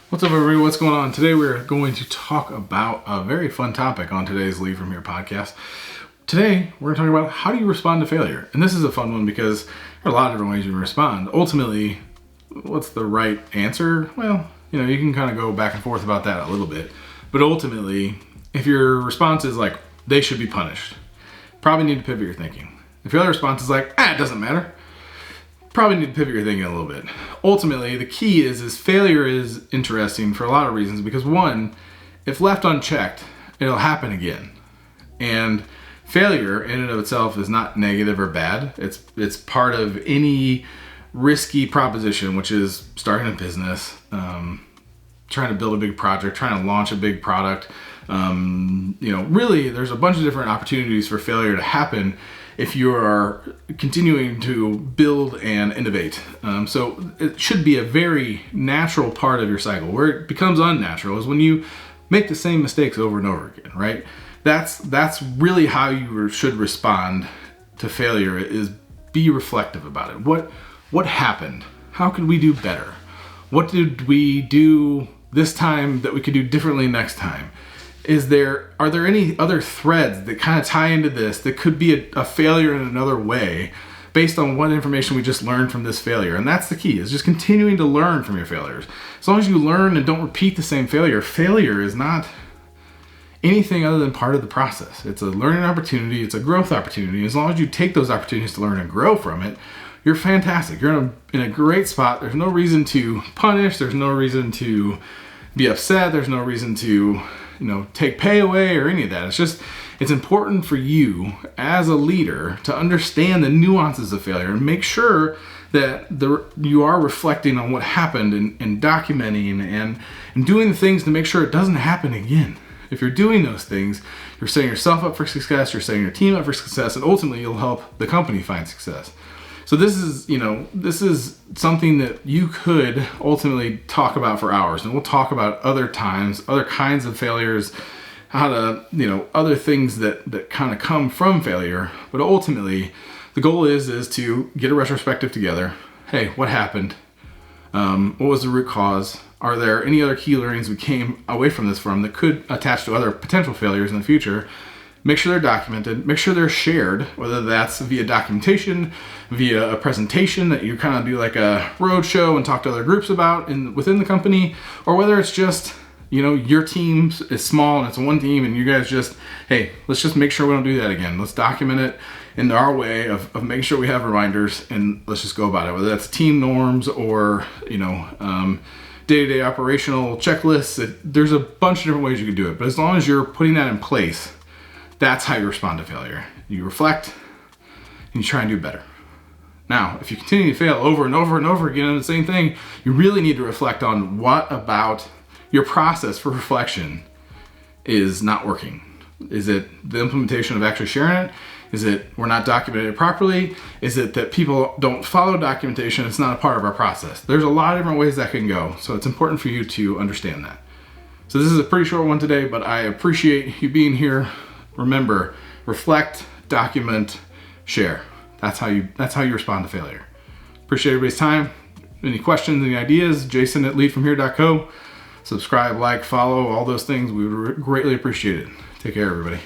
What's up, everybody? What's going on? Today we're going to talk about a very fun topic on today's Lead From Here podcast. Today we're going to talk about how do you respond to failure. And this is a fun one because there are a lot of different ways you can respond. Ultimately, what's the right answer? Well, you can kind of go back and forth about that a little bit. But ultimately, if your response is like, they should be punished, probably need to pivot your thinking. If your other response is like, it doesn't matter, probably need to pivot your thinking a little bit. Ultimately, the key is failure is interesting for a lot of reasons because one, if left unchecked, it'll happen again. And failure in and of itself is not negative or bad. It's part of any risky proposition, which is starting a business, trying to build a big project, trying to launch a big product. Really, there's a bunch of different opportunities for failure to happen if you are continuing to build and innovate. So it should be a very natural part of your cycle. Where it becomes unnatural is when you make the same mistakes over and over again, right? That's really how you should respond to failure, is be reflective about it. What happened? How could we do better? What did we do this time that we could do differently next time? Are there any other threads that kind of tie into this that could be a failure in another way based on what information we just learned from this failure? And that's the key, is just continuing to learn from your failures. As long as you learn and don't repeat the same failure is not anything other than part of the process. It's a learning opportunity, it's a growth opportunity. As long as you take those opportunities to learn and grow from it, you're fantastic. You're in a great spot. There's no reason to punish, there's no reason to be upset, there's no reason to take pay away or any of that. It's important for you as a leader to understand the nuances of failure and make sure that you are reflecting on what happened and documenting and doing the things to make sure it doesn't happen again. If you're doing those things, you're setting yourself up for success, you're setting your team up for success, and ultimately you'll help the company find success. So this is something that you could ultimately talk about for hours, and we'll talk about other times, other kinds of failures, how to, other things that kind of come from failure. But ultimately, the goal is to get a retrospective together. Hey, what happened? What was the root cause? Are there any other key learnings we came away from this that could attach to other potential failures in the future? Make sure they're documented, make sure they're shared, whether that's via documentation, via a presentation that you kind of do like a roadshow and talk to other groups about within the company, or whether it's just, your team is small and it's one team and you guys just, hey, let's just make sure we don't do that again. Let's document it in our way of making sure we have reminders, and let's just go about it, whether that's team norms or, day-to-day operational checklists. There's a bunch of different ways you can do it, but as long as you're putting that in place, that's how you respond to failure. You reflect and you try and do better. Now, if you continue to fail over and over and over again on the same thing, you really need to reflect on what about your process for reflection is not working. Is it the implementation of actually sharing it? Is it we're not documenting it properly? Is it that people don't follow documentation? It's not a part of our process. There's a lot of different ways that can go. So it's important for you to understand that. So this is a pretty short one today, but I appreciate you being here. Remember, reflect, document, share. That's how you respond to failure. Appreciate everybody's time. Any questions, any ideas, jason@leadfromhere.co. Subscribe, like, follow, all those things. We would greatly appreciate it. Take care, everybody.